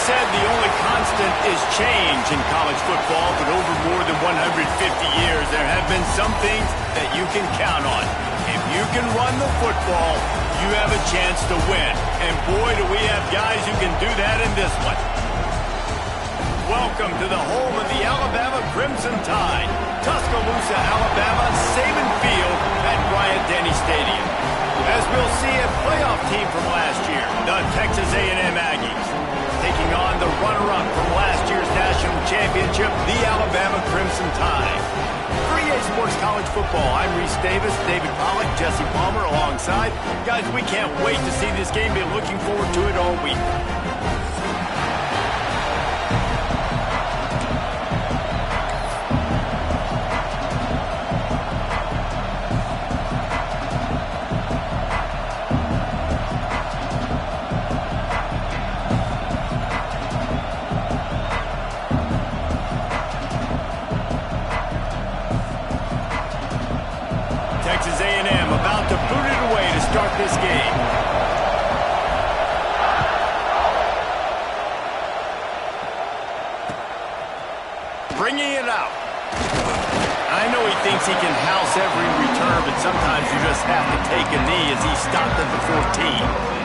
said the only constant is change in college football, but over more than 150 years, there have been some things that you can count on. If you can run the football, you have a chance to win. And boy, do we have guys who can do that in this one. Welcome to the home of the Alabama Crimson Tide, Tuscaloosa, Alabama, Saban Field at Bryant-Denny Stadium. As we'll see, a playoff team from last year, the Texas A&M Aggies, taking on the runner-up from last year's national championship, the Alabama Crimson Tide. For EA Sports College Football, I'm Reese Davis, David Pollack, Jesse Palmer alongside. Guys, we can't wait to see this game. Been looking forward to it all week. Texas A&M about to boot it away to start this game. Bringing it out. I know he thinks he can house every return, but sometimes you just have to take a knee as he stopped at the 14.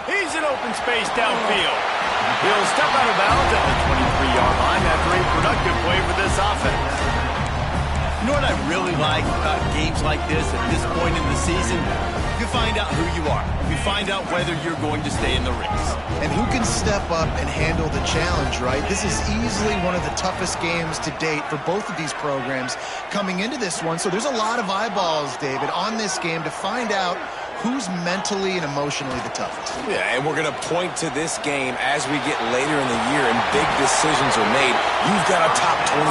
He's in open space downfield. He'll step out of bounds at the 23-yard line after a productive play for this offense. You know what I really like about games like this at this point in the season? You find out who you are. You find out whether you're going to stay in the race. And who can step up and handle the challenge, right? This is easily one of the toughest games to date for both of these programs coming into this one. So there's a lot of eyeballs, David, on this game to find out who's mentally and emotionally the toughest. Yeah, and we're going to point to this game as we get later in the year and big decisions are made. You've got a top 25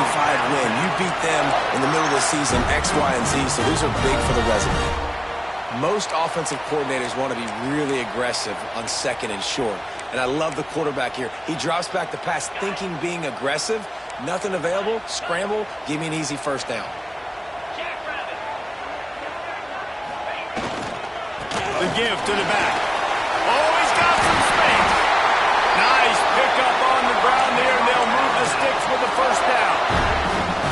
win. You beat them in the middle of the season, X, Y, and Z, so these are big for the resume. Most offensive coordinators want to be really aggressive on second and short, and I love the quarterback here. He drops back the pass thinking being aggressive, nothing available, scramble, give me an easy first down. The give to the back. Oh, he's got some space. Nice pickup on the ground there, and they'll move the sticks with the first down.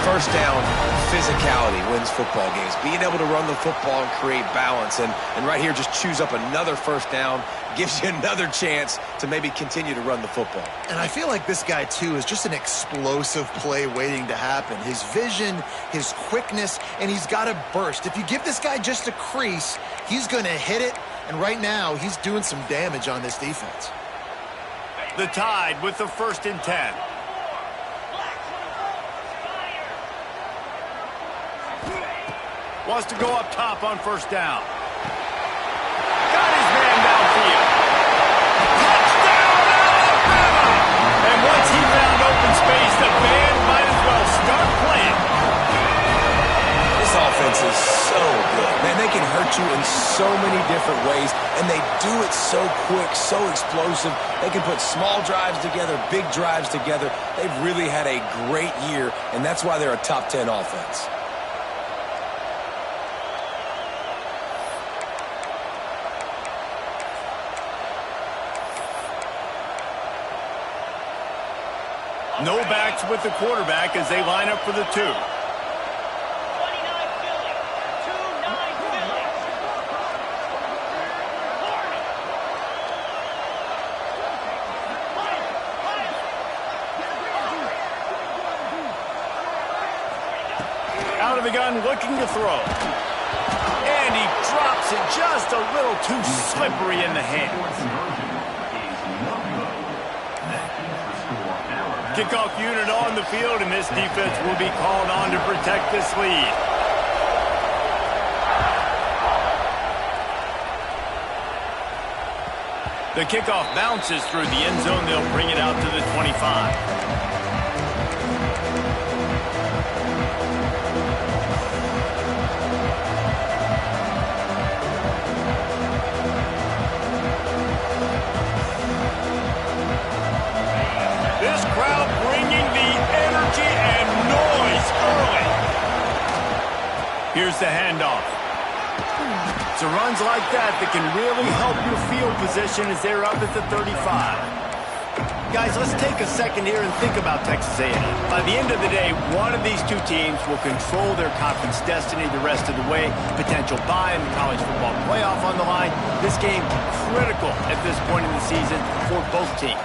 First down, physicality wins football games. Being able to run the football and create balance. And right here, just choose up another first down, gives you another chance to maybe continue to run the football. And I feel like this guy, too, is just an explosive play waiting to happen. His vision, his quickness, and he's got a burst. If you give this guy just a crease, he's going to hit it. And right now, he's doing some damage on this defense. The Tide with the 1st and 10. Wants to go up top on first down. Got his man downfield. Touchdown, Alabama! And once he found open space, the band might as well start playing. This offense is so good. Man, they can hurt you in so many different ways, and they do it so quick, so explosive. They can put small drives together, big drives together. They've really had a great year, and that's why they're a top 10 offense. No backs with the quarterback as they line up for the 2. Out of the gun, looking to throw. And he drops it just a little too slippery in the hands. Kickoff unit on the field, and this defense will be called on to protect this lead. The kickoff bounces through the end zone. They'll bring it out to the 25. This crowd bringing the energy and noise early. Here's the handoff. It's runs like that can really help your field position as they're up at the 35. Guys, let's take a second here and think about Texas A&M. By the end of the day, one of these two teams will control their conference destiny the rest of the way. Potential bye in the college football playoff on the line. This game critical at this point in the season for both teams.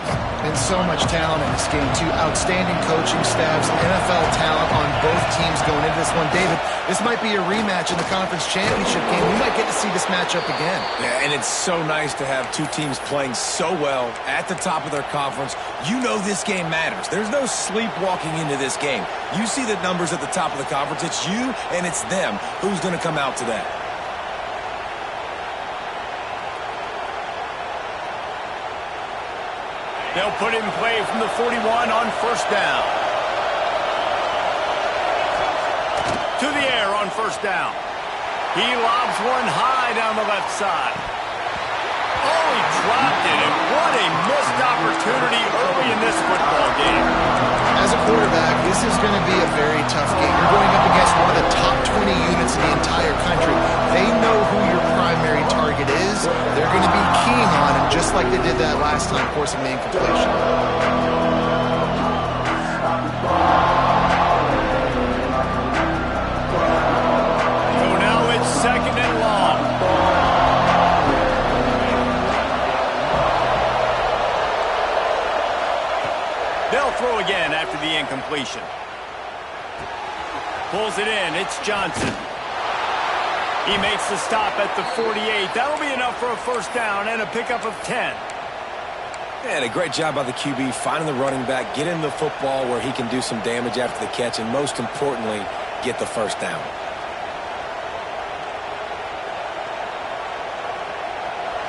And so much talent in this game, too. Outstanding coaching staffs, NFL talent on both teams going into this one. David, this might be a rematch in the conference championship game. We might get to see this matchup again. Yeah, and it's so nice to have two teams playing so well at the top of their conference. You know this game matters. There's no sleepwalking into this game. You see the numbers at the top of the conference. It's you and it's them. Who's going to come out today? They'll put it in play from the 41 on first down. To the air on first down. He lobs one high down the left side. Oh, he dropped it, and what a missed opportunity early in this football game. As a quarterback, this is going to be a very tough game. You're going up against one of the top 20 units in the entire country. They know who your primary target is. They're going to be keying on him, just like they did that last time, forcing the incompletion. So now it's second and long. They'll throw again after the incompletion. Pulls it in. It's Johnson. He makes the stop at the 48. That'll be enough for a first down and a pickup of 10. And a great job by the QB finding the running back, getting the football where he can do some damage after the catch, and most importantly, get the first down.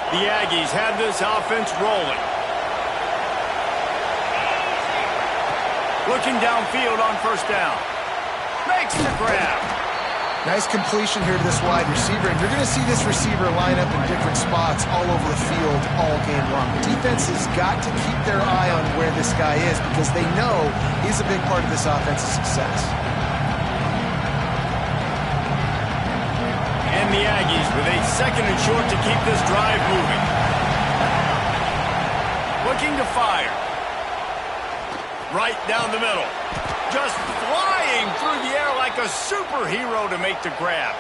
The Aggies have this offense rolling. Looking downfield on first down. Makes the grab. Nice completion here to this wide receiver, and you're going to see this receiver line up in different spots all over the field all game long. The defense has got to keep their eye on where this guy is because they know he's a big part of this offense's success. And the Aggies with a second and short to keep this drive moving. Looking to fire. Right down the middle. Just flying through the air like a superhero to make the grab.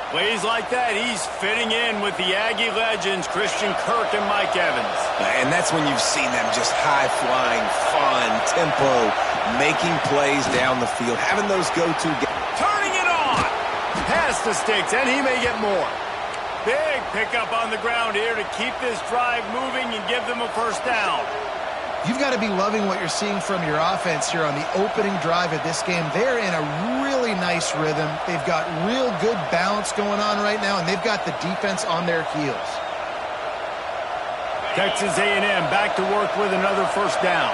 Plays like that, he's fitting in with the Aggie legends, Christian Kirk and Mike Evans. And that's when you've seen them just high-flying, fun, tempo, making plays down the field, having those go-to games. Turning it on! Past the sticks, and he may get more. Big pickup on the ground here to keep this drive moving and give them a first down. You've got to be loving what you're seeing from your offense here on the opening drive of this game. They're in a really nice rhythm. They've got real good balance going on right now, and they've got the defense on their heels. Texas A&M back to work with another first down.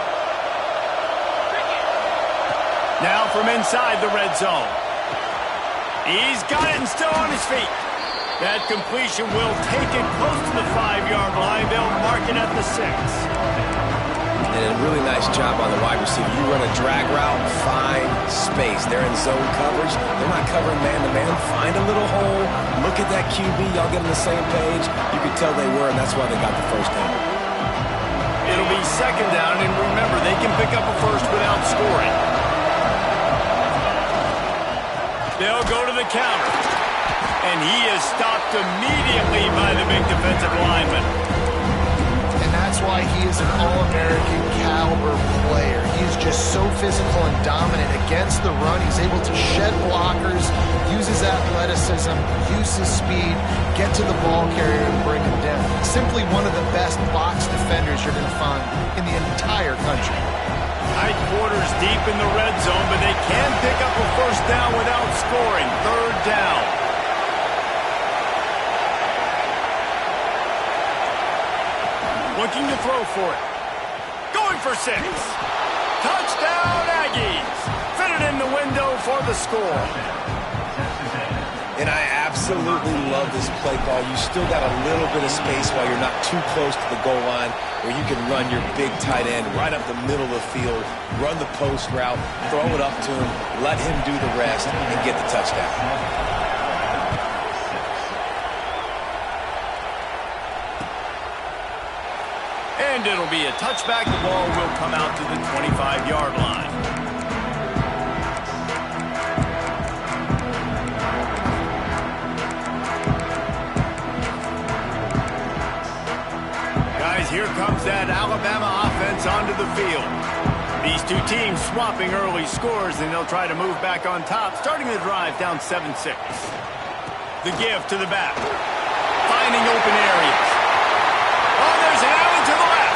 Now from inside the red zone. He's got it and still on his feet. That completion will take it close to the 5-yard line. They'll mark it at the 6. And a really nice job on the wide receiver. You run a drag route, find space. They're in zone coverage. They're not covering man-to-man. Find a little hole. Look at that QB. Y'all get on the same page. You could tell they were, and that's why they got the first down. It'll be second down, and remember, they can pick up a first without scoring. They'll go to the counter. And he is stopped immediately by the big defensive lineman. That's why he is an All-American caliber player. He is just so physical and dominant against the run. He's able to shed blockers, use his athleticism, use his speed, get to the ball carrier and bring him down. Simply one of the best box defenders you're going to find in the entire country. Tight quarters deep in the red zone, but they can pick up a first down without scoring. Third down. throw for it. Going for 6. Touchdown, Aggies. Fitted in the window for the score. And I absolutely love this play call. You still got a little bit of space while you're not too close to the goal line where you can run your big tight end right up the middle of the field, run the post route, throw it up to him, let him do the rest, and get the touchdown. And it'll be a touchback. The ball will come out to the 25-yard line. Guys, here comes that Alabama offense onto the field. These two teams swapping early scores, and they'll try to move back on top, starting the drive down 7-6. The give to the back. Finding open areas. Oh, there's an alley to the left.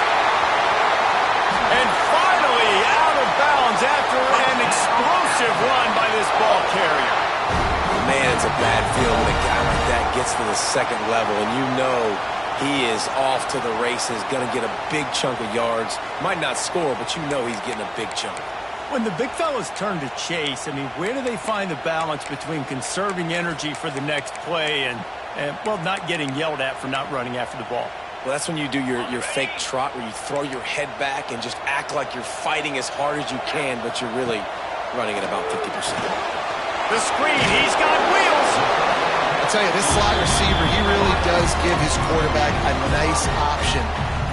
And finally out of bounds after an explosive run by this ball carrier. Man, it's a bad feeling when a guy like that gets to the second level, and you know he is off to the races, going to get a big chunk of yards. Might not score, but you know he's getting a big chunk. When the big fellas turn to chase, I mean, where do they find the balance between conserving energy for the next play and well, not getting yelled at for not running after the ball? Well, that's when you do your fake trot where you throw your head back and just act like you're fighting as hard as you can, but you're really running at about 50%. The screen, he's got wheels. I tell you, this slot receiver, he really does give his quarterback a nice option.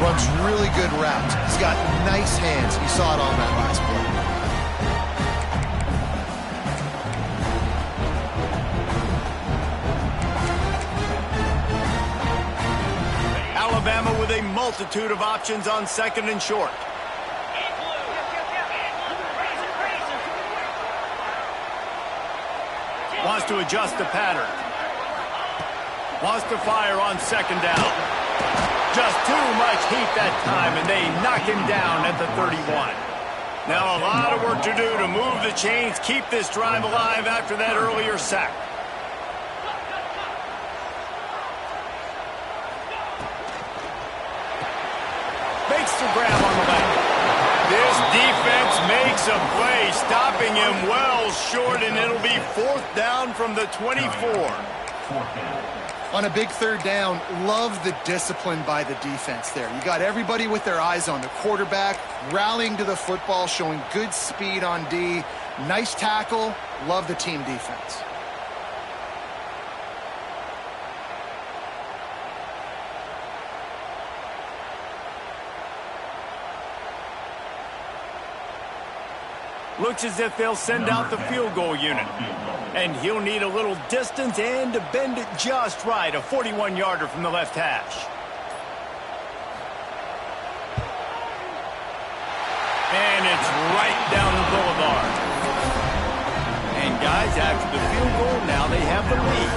Runs really good routes. He's got nice hands. You saw it on that last play. Alabama with a multitude of options on 2nd and short. Wants to adjust the pattern. Wants to fire on 2nd down. Just too much heat that time, and they knock him down at the 31. Now a lot of work to do to move the chains, keep this drive alive after that earlier sack. Makes the grab on the left. This defense makes a play, stopping him well short, and it'll be 4th down from the 24. On a big 3rd down, love the discipline by the defense there. You got everybody with their eyes on the quarterback, rallying to the football, showing good speed on D. Nice tackle. Love the team defense. Looks as if they'll send out the field goal unit. And he'll need a little distance and to bend it just right. A 41-yarder from the left hash. And it's right down the boulevard. And guys, after the field goal, now they have the lead.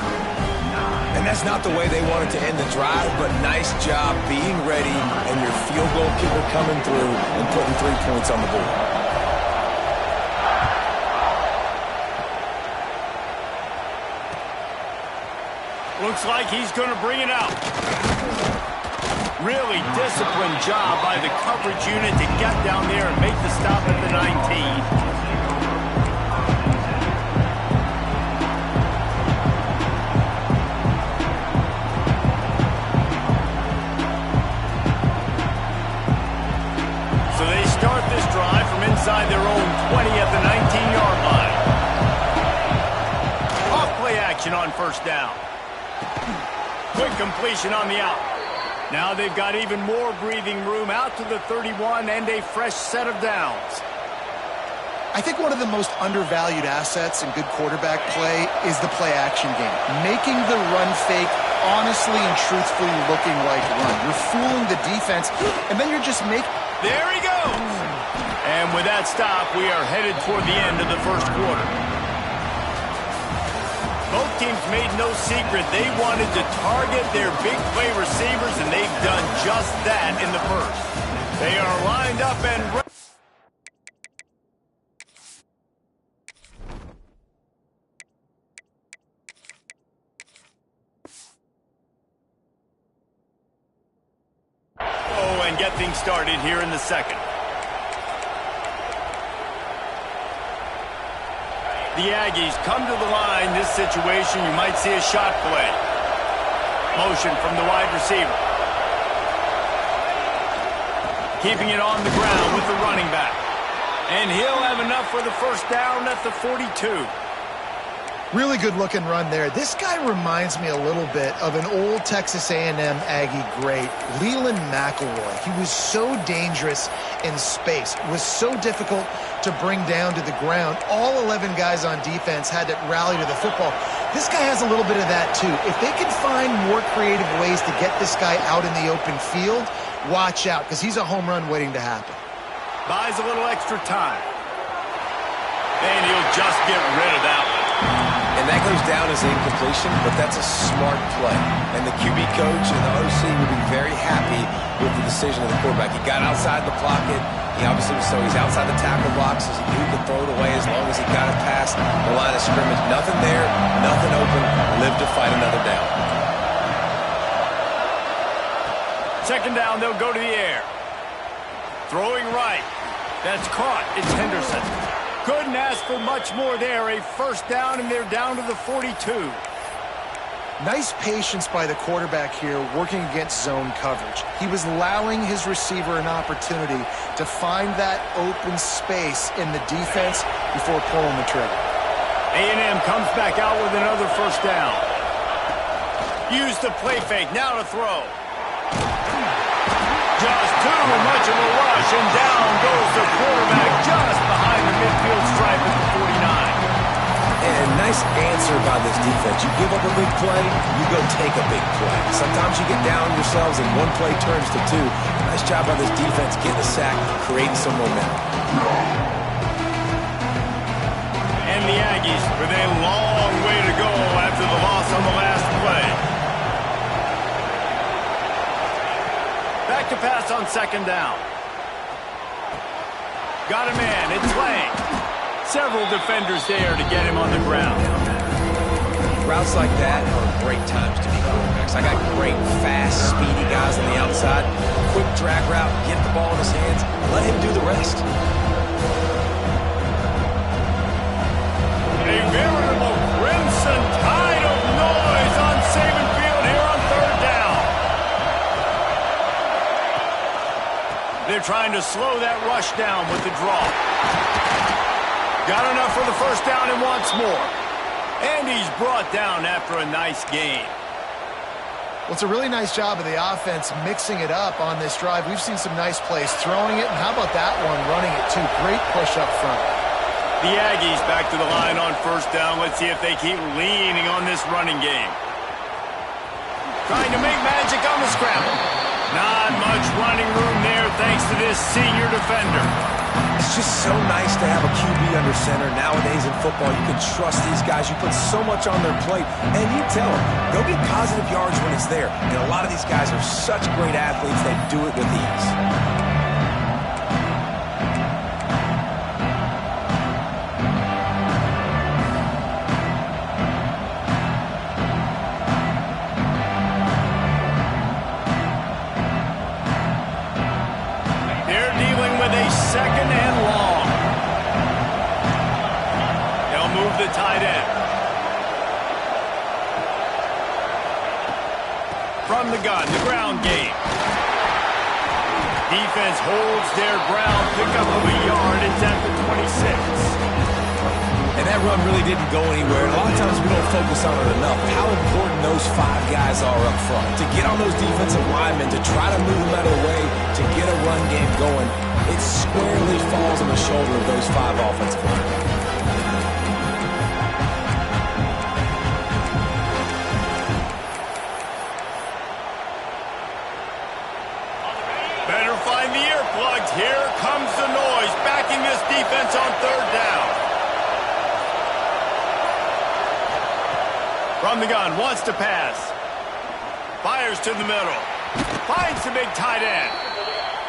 And that's not the way they wanted to end the drive, but nice job being ready and your field goal kicker coming through and putting 3 points on the board. Looks like he's going to bring it out. Really disciplined job by the coverage unit to get down there and make the stop at the 19. So they start this drive from inside their own 20 at the 19-yard line. Off-play action on 1st down. Quick completion on the out. Now they've got even more breathing room out to the 31 and a fresh set of downs. I think one of the most undervalued assets in good quarterback play is the play-action game. Making the run fake honestly and truthfully looking like run. You're fooling the defense, and then you're just making... There he goes! And with that stop, we are headed toward the end of the 1st quarter. Both teams made no secret they wanted to target their big play receivers, and they've done just that in the 1st. They are lined up and ready. Oh, and and get things started here in the second. The Aggies come to the line. This situation, you might see a shot play. Motion from the wide receiver. Keeping it on the ground with the running back. And he'll have enough for the first down at the 42. Really good-looking run there. This guy reminds me a little bit of an old Texas A&M Aggie great, Leland McElroy. He was so dangerous in space. It was so difficult to bring down to the ground. All 11 guys on defense had to rally to the football. This guy has a little bit of that, too. If they can find more creative ways to get this guy out in the open field, watch out, because he's a home run waiting to happen. Buys a little extra time. And he'll just get rid of that one. And that goes down as incompletion, but that's a smart play. And the QB coach and the OC will be very happy with the decision of the quarterback. He got outside the pocket. He obviously was so he's outside the tackle box, so he knew he could throw it away as long as he got it past the line of scrimmage. Nothing there, nothing open. Live to fight another down. Second down, they'll go to the air. Throwing right. That's caught. It's Henderson. Couldn't ask for much more there. A first down, and they're down to the 42. Nice patience by the quarterback here working against zone coverage. He was allowing his receiver an opportunity to find that open space in the defense before pulling the trigger. A&M comes back out with another first down. Use the play fake. Now to throw. Just too much of a rush, and down goes the quarterback just behind the midfield stripe at the 49. And nice answer by this defense. You give up a big play, you go take a big play. Sometimes you get down yourselves and one play turns to two. Nice job by this defense getting a sack, creating some momentum. And the Aggies with a long way to go after the loss on the last play. Back to pass on second down. Got a man. It's Lang. Several defenders there to get him on the ground. Routes like that are great times to be quarterbacks. I got great, fast, speedy guys on the outside. Quick drag route, get the ball in his hands, let him do the rest. A veritable crimson tide of noise on Saban Field here on third down. They're trying to slow that rush down with the draw. Got enough for the first down and wants more. And he's brought down after a nice gain. Well, it's a really nice job of the offense mixing it up on this drive. We've seen some nice plays throwing it, and how about that one running it too? Great push up front. The Aggies back to the line on first down. Let's see if they keep leaning on this running game. Trying to make magic on the scramble. Not much running room there thanks to this senior defender. It's just so nice to have a QB under center. Nowadays in football, you can trust these guys. You put so much on their plate, and you tell them, go get positive yards when it's there. And a lot of these guys are such great athletes, they do it with ease. Second and long. They'll move the tight end. From the gun, the ground game. Defense holds their ground, pick up of a yard. It's at the 26. And that run really didn't go anywhere. And a lot of times we don't focus on it enough. How important those five guys are up front. To get on those defensive linemen, to try to move them out of the way, to get a run game going. It squarely falls on the shoulder of those five offensive linemen. Better find the earplugs. Here comes the noise, backing this defense on third down. From the gun, wants to pass. Fires to the middle. Finds the big tight end.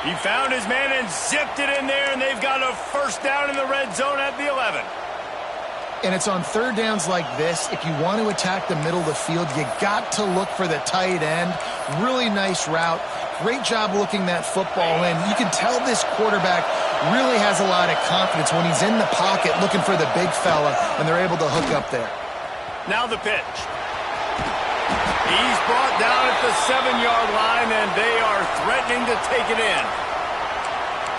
He found his man and zipped it in there, and they've got a first down in the red zone at the 11. And it's on third downs like this, if you want to attack the middle of the field, you got to look for the tight end. Really nice route. Great job looking that football in. You can tell this quarterback really has a lot of confidence when he's in the pocket looking for the big fella, and they're able to hook up there. Now the pitch. He's brought down at the 7-yard line, and they are threatening to take it in.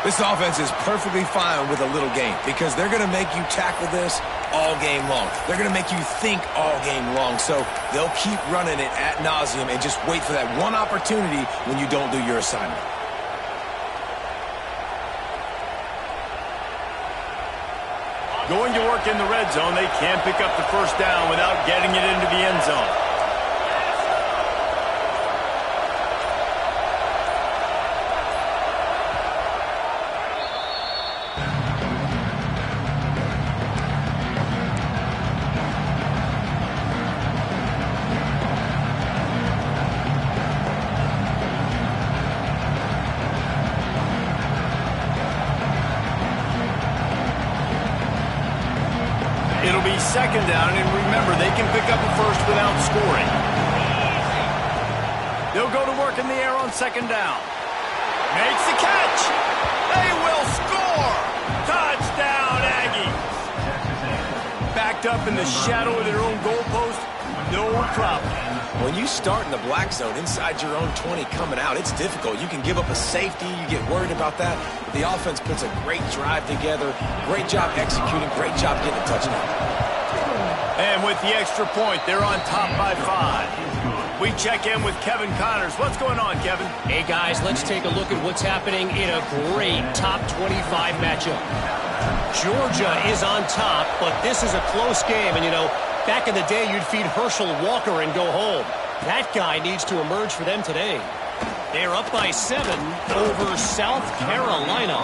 This offense is perfectly fine with a little game because they're going to make you tackle this all game long. They're going to make you think all game long. So they'll keep running it ad nauseum and just wait for that one opportunity when you don't do your assignment. Going to work in the red zone, they can't pick up the first down without getting it into the end zone. It'll be second down, and remember, they can pick up a first without scoring. They'll go to work in the air on second down. Makes the catch. They will score. Touchdown, Aggies. Backed up in the shadow of their own goalpost, no problem. When you start in the black zone inside your own 20 coming out, it's difficult. You can give up a safety. You get worried about that. The offense puts a great drive together. Great job executing. Great job getting a touchdown. And with the extra point, they're on top by 5. We check in with Kevin Connors. What's going on, Kevin? Hey, guys, let's take a look at what's happening in a great top 25 matchup. Georgia is on top, but this is a close game. And, you know, back in the day, you'd feed Herschel Walker and go home. That guy needs to emerge for them today. They're up by 7 over South Carolina.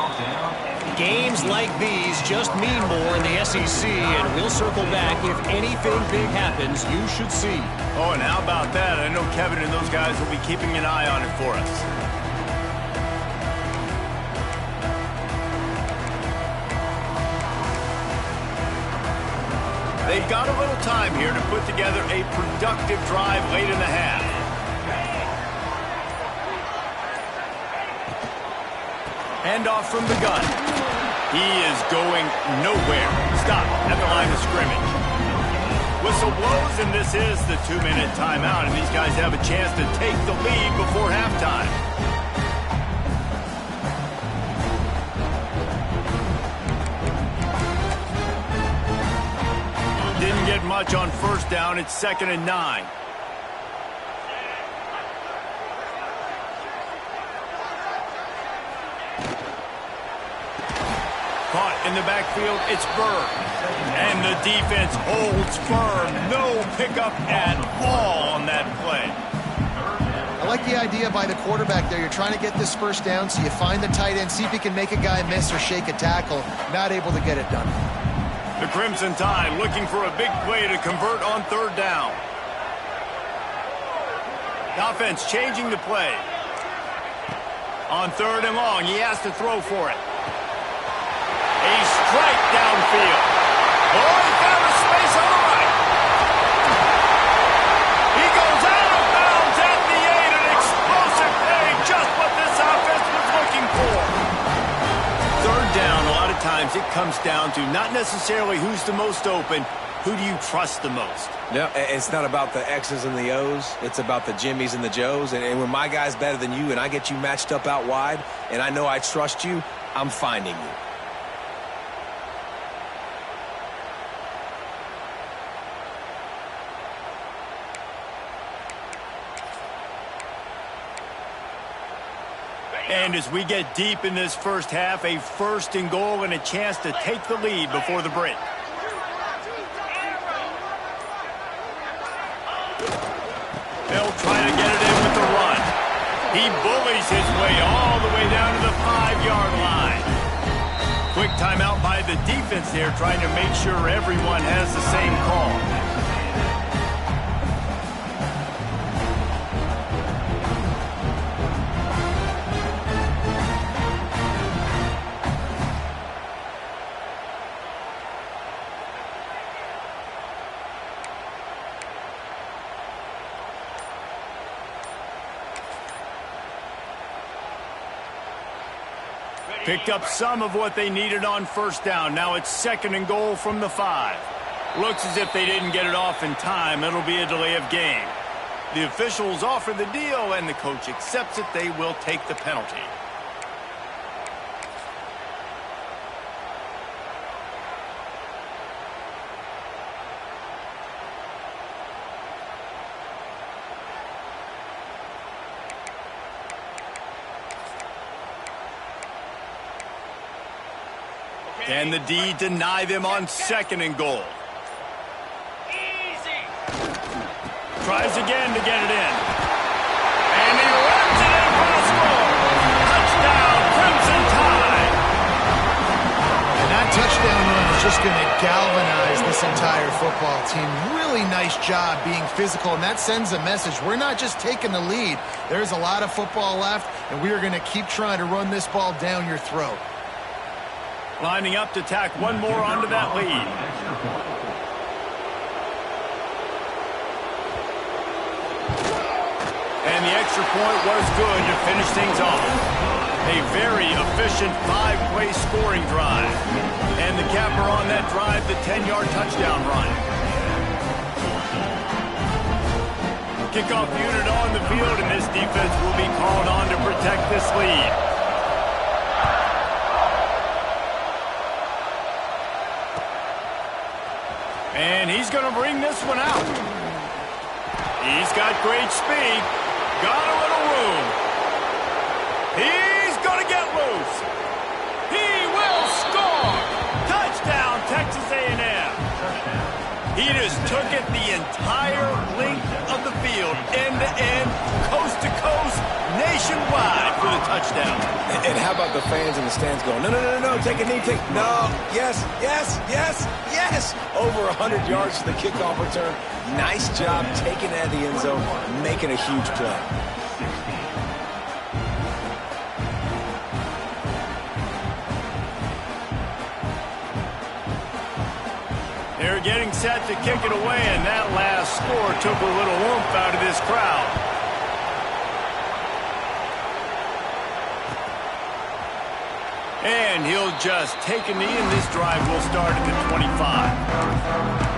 Games like these just mean more in the SEC, and we'll circle back. If anything big happens, you should see. Oh, and how about that? I know Kevin and those guys will be keeping an eye on it for us. They've got a little time here to put together a productive drive late in the half. Handoff from the gun. He is going nowhere. Stop at the line of scrimmage. Whistle blows, and this is the 2-minute timeout, and these guys have a chance to take the lead before halftime. Didn't get much on first down. It's 2nd and 9. Caught in the backfield, it's Bird. And the defense holds firm. No pickup at all on that play. I like the idea by the quarterback there. You're trying to get this first down, so you find the tight end, see if he can make a guy miss or shake a tackle. Not able to get it done. The Crimson Tide looking for a big play to convert on 3rd down. The offense changing the play. On 3rd and long, he has to throw for it. A strike downfield. Oh, he found a space on the right. He goes out of bounds at the 8. An explosive play, just what this offense was looking for. 3rd down, a lot of times it comes down to not necessarily who's the most open, who do you trust the most? No, it's not about the X's and the O's. It's about the Jimmys and the Joes. And when my guy's better than you and I get you matched up out wide and I know I trust you, I'm finding you. And as we get deep in this first half, a 1st and goal and a chance to take the lead before the break. They'll try to get it in with the run. He bullies his way all the way down to the 5-yard line. Quick timeout by the defense there, trying to make sure everyone has the same call. Picked up some of what they needed on first down. Now it's 2nd and goal from the 5. Looks as if they didn't get it off in time. It'll be a delay of game. The officials offer the deal, and the coach accepts it. They will take the penalty. Can the D deny them on 2nd and goal? Easy. Tries again to get it in. And he runs it in for the score. Touchdown, Crimson Tide. And that touchdown run is just going to galvanize this entire football team. Really nice job being physical, and that sends a message. We're not just taking the lead. There's a lot of football left, and we are going to keep trying to run this ball down your throat. Lining up to tack one more onto that lead. And the extra point was good to finish things off. A very efficient 5-play scoring drive. And the capper on that drive, the 10-yard touchdown run. Kickoff unit on the field, and this defense will be called on to protect this lead. And he's going to bring this one out. He's got great speed. Got a little room. He's going to get loose. He will score. Touchdown, Texas A&M. He just took it the entire length of the field, end to end, coast to coast, nationwide for the touchdown. And how about the fans in the stands going, no, no, no, no, take a knee, no, yes, yes, yes, yes. Over 100 yards to the kickoff return. Nice job taking it out of the end zone, making a huge play. They're getting set to kick it away, and that last score took a little oomph out of this crowd. And he'll just take a knee, and this drive will start at the 25.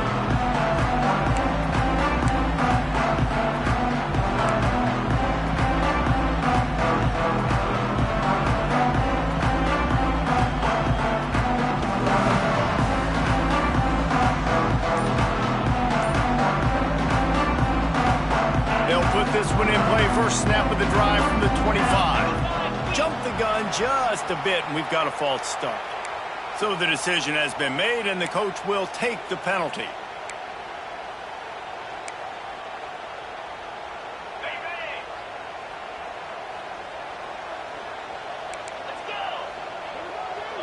This one in play, first snap of the drive from the 25. Jumped the gun just a bit, and we've got a false start. So the decision has been made, and the coach will take the penalty.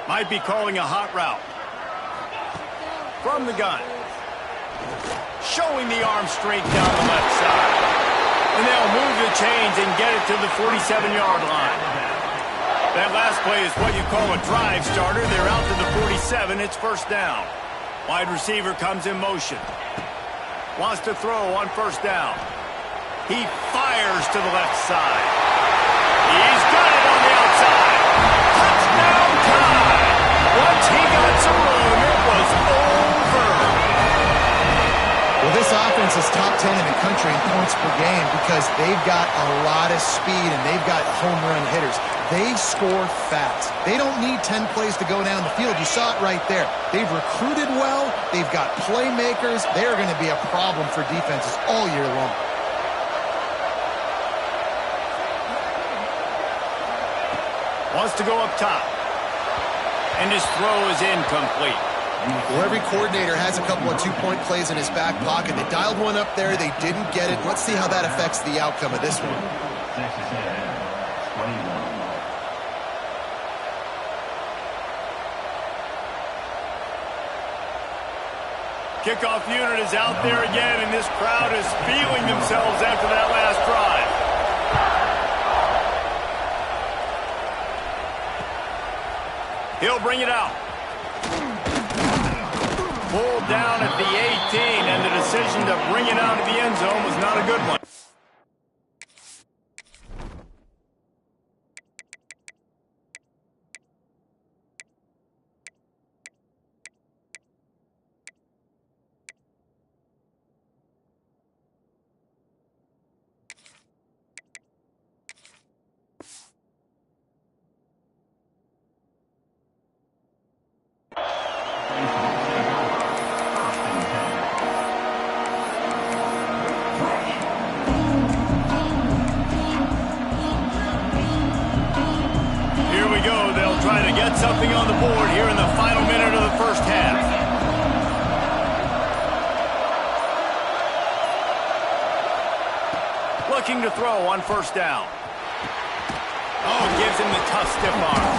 Might be calling a hot route. From the gun. Showing the arm strength down the left side. And they'll move the chains and get it to the 47-yard line. That last play is what you call a drive starter. They're out to the 47. It's first down. Wide receiver comes in motion. Wants to throw on first down. He fires to the left side. He's got it on the outside. Touchdown time. Once he got some room, it was over. Well, this offense is top 10 in the country in points per game because they've got a lot of speed and they've got home run hitters. They score fast. They don't need 10 plays to go down the field. You saw it right there. They've recruited well. They've got playmakers. They are going to be a problem for defenses all year long. Wants to go up top. And his throw is incomplete. Well, every coordinator has a couple of two-point plays in his back pocket. They dialed one up there. They didn't get it. Let's see how that affects the outcome of this one. Kickoff unit is out there again, and this crowd is feeling themselves after that last drive. He'll bring it out. Pulled down at the 18, and the decision to bring it out of the end zone was not a good one. something on the board here in the final minute of the first half. Looking to throw on first down. Oh, gives him the tough stiff arm.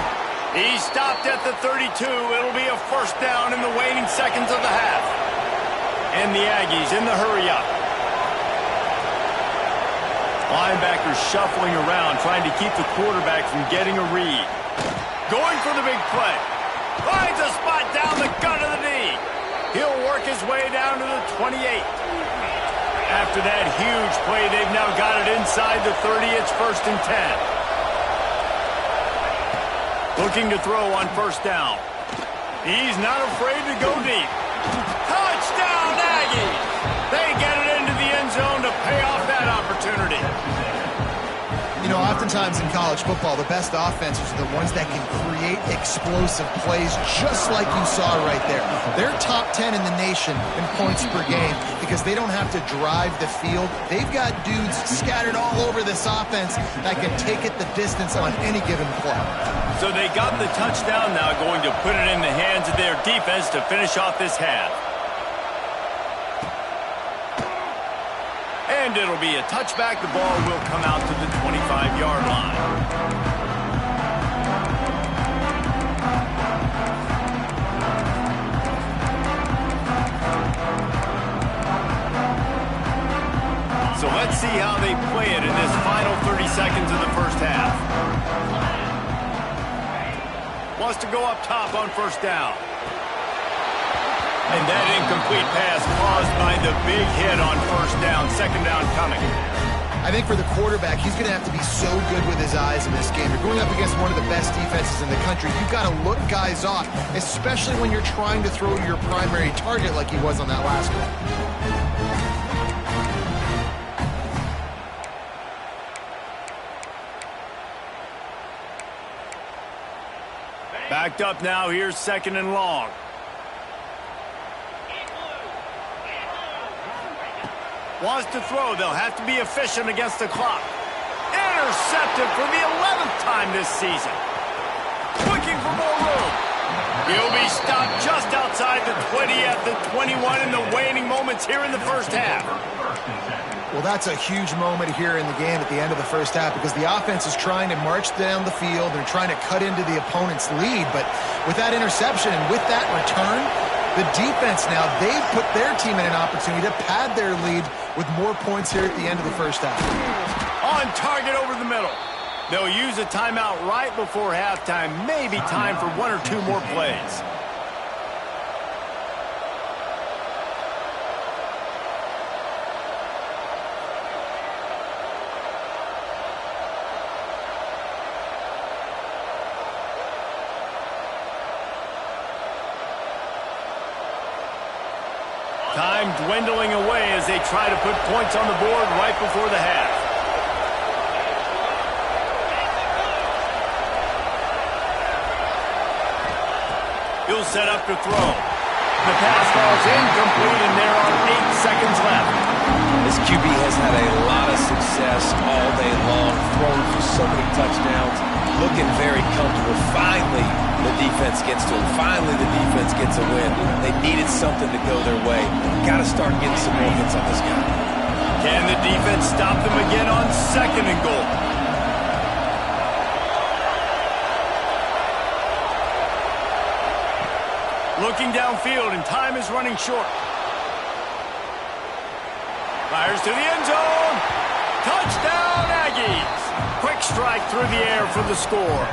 He stopped at the 32. It'll be a first down in the waning seconds of the half. And the Aggies in the hurry up. Linebackers shuffling around, trying to keep the quarterback from getting a read. Going for the big play. Finds a spot down the gut of the knee. He'll work his way down to the 28. After that huge play, they've now got it inside the 30. It's 1st and 10. Looking to throw on first down. He's not afraid to go deep. Touchdown, Aggies! They get it into the end zone to pay off that opportunity. You know, oftentimes in college football, the best offenses are the ones that can create explosive plays just like you saw right there. They're top 10 in the nation in points per game because they don't have to drive the field. They've got dudes scattered all over this offense that can take it the distance on any given play. So they got the touchdown now, going to put it in the hands of their defense to finish off this half. And it'll be a touchback. The ball will come out to the 25-yard line. So let's see how they play it in this final 30 seconds of the first half. Wants to go up top on first down. And that incomplete pass caused by the big hit on first down. Second down coming. I think for the quarterback, he's going to have to be so good with his eyes in this game. You're going up against one of the best defenses in the country. You've got to look guys off, especially when you're trying to throw to your primary target like he was on that last one. Backed up now. Here's 2nd and long. Wants to throw. They'll have to be efficient against the clock. Intercepted for the 11th time this season. Looking for more room. He'll be stopped just outside the 20 at the 21 in the waning moments here in the first half. Well, that's a huge moment here in the game at the end of the first half because the offense is trying to march down the field. They're trying to cut into the opponent's lead. But with that interception and with that return, the defense now, they've put their team in an opportunity to pad their lead with more points here at the end of the first half. On target over the middle. They'll use a timeout right before halftime. Maybe time for 1 or 2 more plays. Time dwindling away as they try to put points on the board right before the half. He'll set up to throw. The pass ball's incomplete, and there are 8 seconds left. This QB has had a lot of success all day long, throwing for so many touchdowns, looking very comfortable. Finally, the defense gets to him. Finally, the defense gets a win. They needed something to go their way. Got to start getting some more hits on this guy. Can the defense stop them again on 2nd and goal? Looking downfield, and time is running short. Fires to the end zone. Touchdown, Aggies. Quick strike through the air for the score.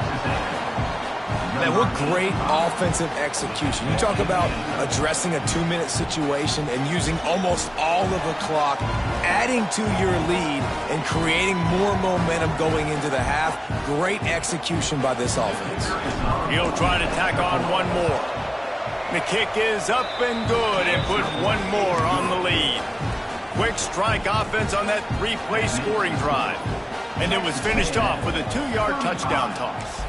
Man, what great offensive execution. You talk about addressing a 2-minute situation and using almost all of the clock, adding to your lead and creating more momentum going into the half. Great execution by this offense. He'll try to tack on one more. The kick is up and good and put one more on the lead. Quick strike offense on that 3-play scoring drive. And it was finished off with a 2-yard touchdown toss.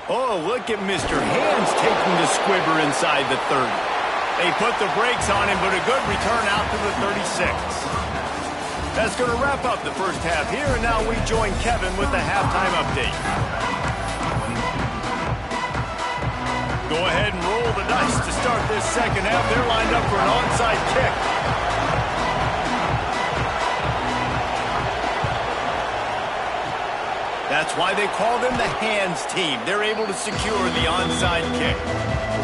Oh, look at Mr. Hands taking the squibber inside the 30. They put the brakes on him, but a good return out to the 36. That's going to wrap up the first half here, and now we join Kevin with the halftime update. Go ahead and roll the dice to start this second half. They're lined up for an onside kick. That's why they call them the hands team. They're able to secure the onside kick.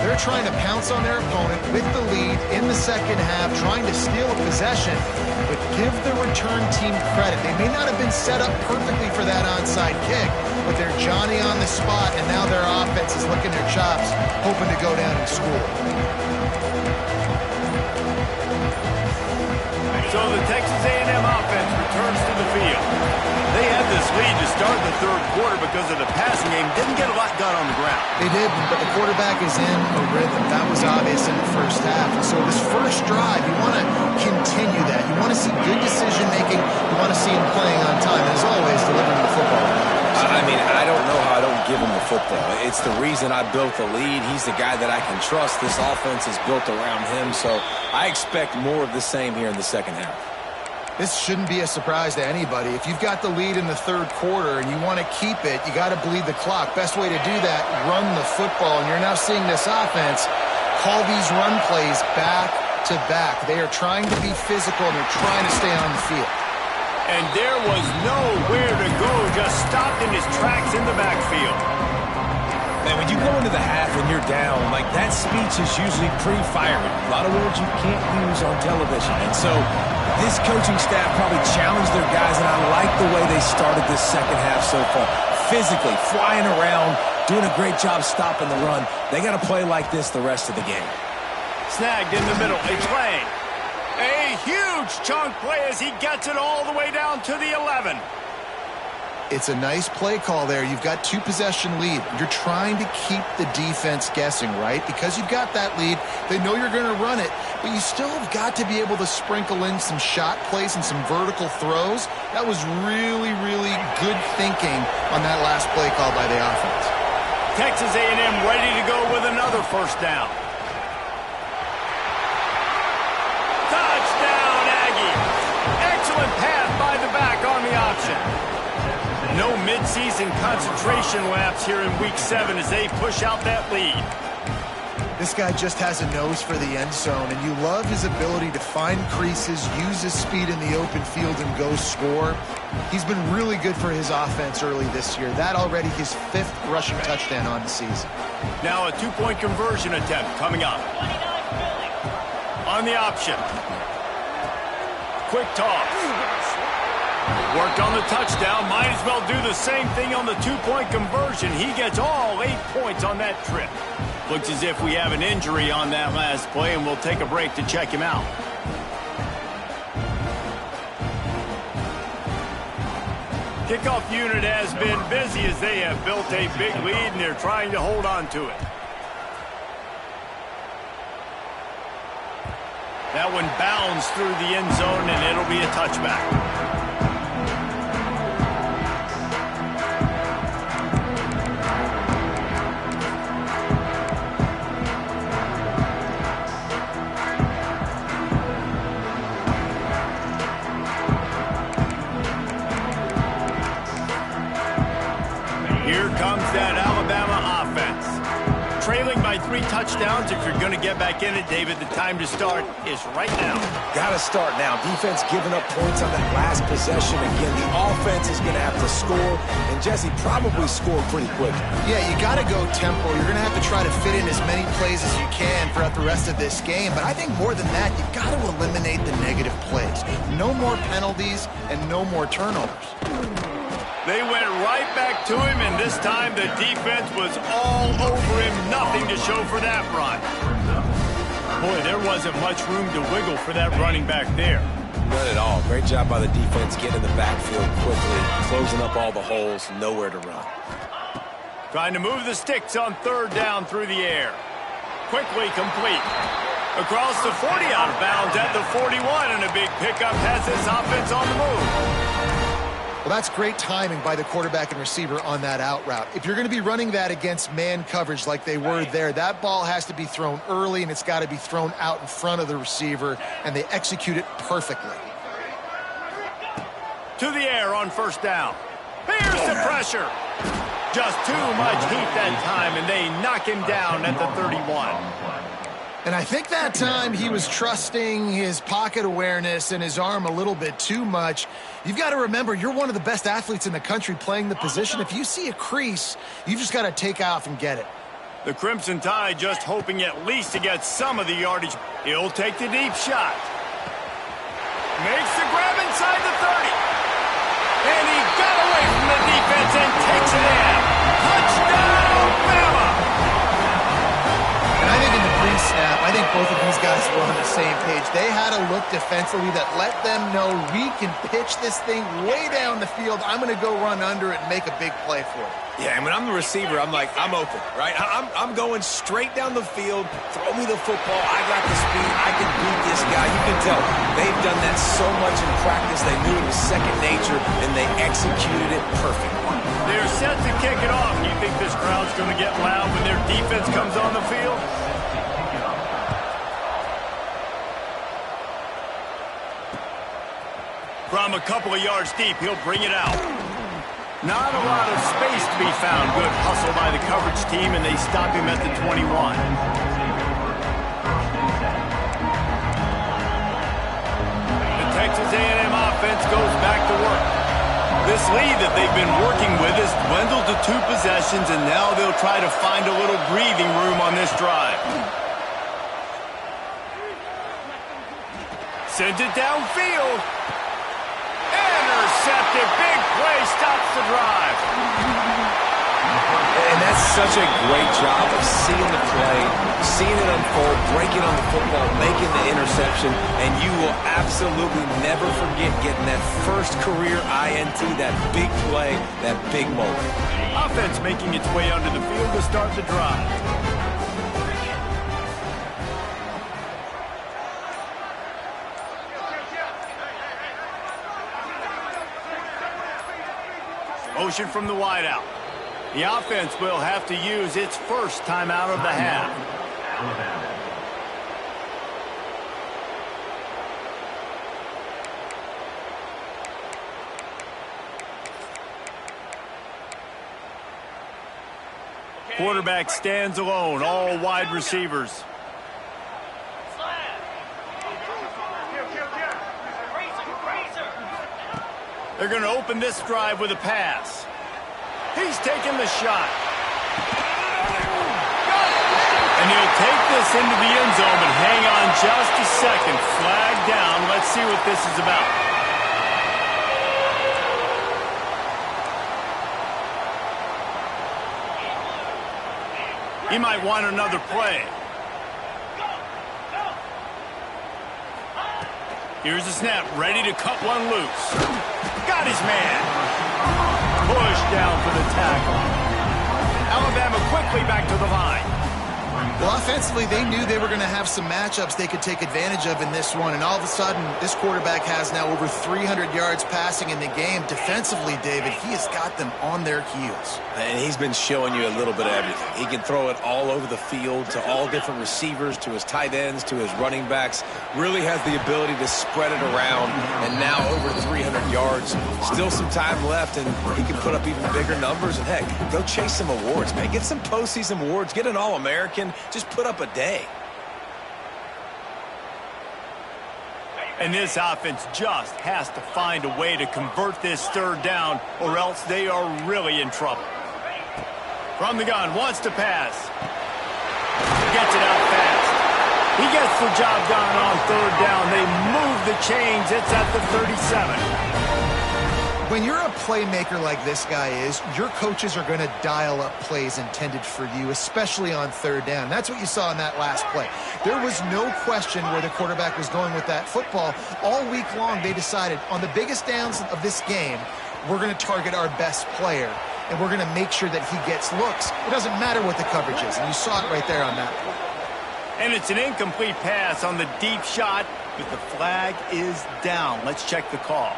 They're trying to pounce on their opponent with the lead in the second half, trying to steal a possession, but give the return team credit. They may not have been set up perfectly for that onside kick, but they're Johnny on the spot, and now their offense is licking their chops, hoping to go down and score. So the Texas A&M offense returns to the field. They had this lead to start the third quarter because of the passing game. Didn't get a lot done on the ground. They did, but the quarterback is in a rhythm. That was obvious in the first half. And so this first drive, you want to continue that. You want to see good decision-making. You want to see him playing on time. And as always, delivering the football. I mean, I don't know how I don't give him the football. It's the reason I built the lead. He's the guy that I can trust. This offense is built around him, so I expect more of the same here in the second half. This shouldn't be a surprise to anybody. If you've got the lead in the third quarter and you want to keep it, you got to bleed the clock. Best way to do that, run the football. And you're now seeing this offense call these run plays back to back. They are trying to be physical, and they're trying to stay on the field. And there was nowhere to go, just stopped in his tracks in the backfield. Man, when you go into the half and you're down, like that speech is usually pre-firing. A lot of words you can't use on television. And so this coaching staff probably challenged their guys, and I like the way they started this second half so far. Physically, flying around, doing a great job stopping the run. They got to play like this the rest of the game. Snagged in the middle, it's Lang. A huge chunk play as he gets it all the way down to the 11. It's a nice play call there. You've got two-possession lead. You're trying to keep the defense guessing, right? Because you've got that lead, they know you're going to run it, but you still have got to be able to sprinkle in some shot plays and some vertical throws. That was really, really good thinking on that last play call by the offense. Texas A&M ready to go with another first down. Touchdown, Aggie. Excellent pass by the back on the option. No mid-season concentration laps here in Week 7 as they push out that lead. This guy just has a nose for the end zone, and you love his ability to find creases, use his speed in the open field, and go score. He's been really good for his offense early this year. That already his 5th rushing touchdown on the season. Now a two-point conversion attempt coming up. On the option. Quick toss. Worked on the touchdown. Might as well do the same thing on the two-point conversion. He gets all 8 points on that trip. Looks as if we have an injury on that last play, and we'll take a break to check him out. Kickoff unit has been busy as they have built a big lead, and they're trying to hold on to it. That one bounds through the end zone, and it'll be a touchback. Here comes that Alabama offense. Trailing by 3 touchdowns. If you're going to get back in it, David, the time to start is right now. Got to start now. Defense giving up points on that last possession. Again, the offense is going to have to score, and Jesse probably scored pretty quick. Yeah, you got to go tempo. You're going to have to try to fit in as many plays as you can throughout the rest of this game. But I think more than that, you've got to eliminate the negative plays. No more penalties and no more turnovers. They went right back to him, and this time the defense was all over him. Nothing to show for that run. Boy, there wasn't much room to wiggle for that running back there. None at all. Great job by the defense getting in the backfield quickly, closing up all the holes, nowhere to run. Trying to move the sticks on third down through the air. Quickly complete. Across the 40, out of bounds at the 41, and a big pickup has this offense on the move. Well, that's great timing by the quarterback and receiver on that out route. If you're going to be running that against man coverage like they were there, that ball has to be thrown early, and it's got to be thrown out in front of the receiver, and they execute it perfectly. To the air on first down. Here's the pressure. Just too much heat that time, and they knock him down at the 31. And I think that time he was trusting his pocket awareness and his arm a little bit too much. You've got to remember, you're one of the best athletes in the country playing the position. If you see a crease, you've just got to take off and get it. The Crimson Tide just hoping at least to get some of the yardage. He'll take the deep shot. Makes the grab inside the 30. And he got away from the defense and takes it in. Touchdown, Bama! And I think in the pre-snap, I think both of these guys were on the same page. They had a look defensively that let them know we can pitch this thing way down the field. I'm going to go run under it and make a big play for it. Yeah, and when I'm the receiver, I'm like, I'm open, right? I'm going straight down the field. Throw me the football. I got the speed. I can beat this guy. You can tell they've done that so much in practice. They knew it was second nature, and they executed it perfectly. They're set to kick it off. You think this crowd's going to get loud when their defense comes on the field? From a couple of yards deep, he'll bring it out. Not a lot of space to be found. Good hustle by the coverage team, and they stop him at the 21. The Texas A&M offense goes back to work. This lead that they've been working with has dwindled to 2 possessions, and now they'll try to find a little breathing room on this drive. Sends it downfield. Intercepted. Big play stops the drive. And that's such a great job of seeing the play, seeing it unfold, breaking on the football, making the interception, and you will absolutely never forget getting that first career INT, that big play, that big moment. Offense making its way onto the field to start the drive. Motion from the wideout. The offense will have to use its first timeout of the half. Quarterback stands alone, all wide receivers. They're going to open this drive with a pass. He's taking the shot. And he'll take this into the end zone, but hang on just a second. Flag down. Let's see what this is about. He might want another play. Here's the snap, ready to cut one loose. Got his man. Push down for the tackle. Alabama quickly back to the line. Well, offensively, they knew they were going to have some matchups they could take advantage of in this one, and all of a sudden, this quarterback has now over 300 yards passing in the game. Defensively, David, he has got them on their heels. And he's been showing you a little bit of everything. He can throw it all over the field to all different receivers, to his tight ends, to his running backs. Really has the ability to spread it around, and now over 300 yards. Still some time left, and he can put up even bigger numbers. And, heck, go chase some awards, man. Get some postseason awards. Get an All-American. Just put up a day. And this offense just has to find a way to convert this third down, or else they are really in trouble. From the gun, wants to pass. Gets it out fast. He gets the job done on third down. They move the chains. It's at the 37. When you're a playmaker like this guy is, your coaches are going to dial up plays intended for you, especially on third down. That's what you saw in that last play. There was no question where the quarterback was going with that football. All week long, they decided on the biggest downs of this game, we're going to target our best player, and we're going to make sure that he gets looks. It doesn't matter what the coverage is, and you saw it right there on that play. And it's an incomplete pass on the deep shot, but the flag is down. Let's check the call.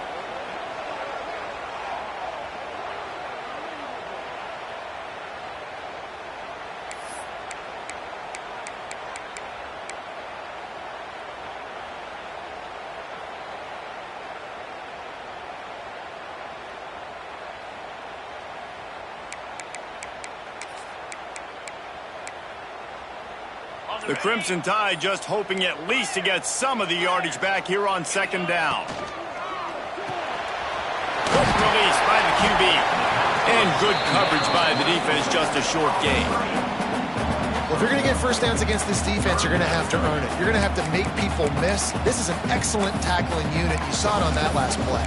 The Crimson Tide just hoping at least to get some of the yardage back here on second down. Quick release by the QB. And good coverage by the defense, just a short gain. Well, if you're going to get first downs against this defense, you're going to have to earn it. You're going to have to make people miss. This is an excellent tackling unit. You saw it on that last play.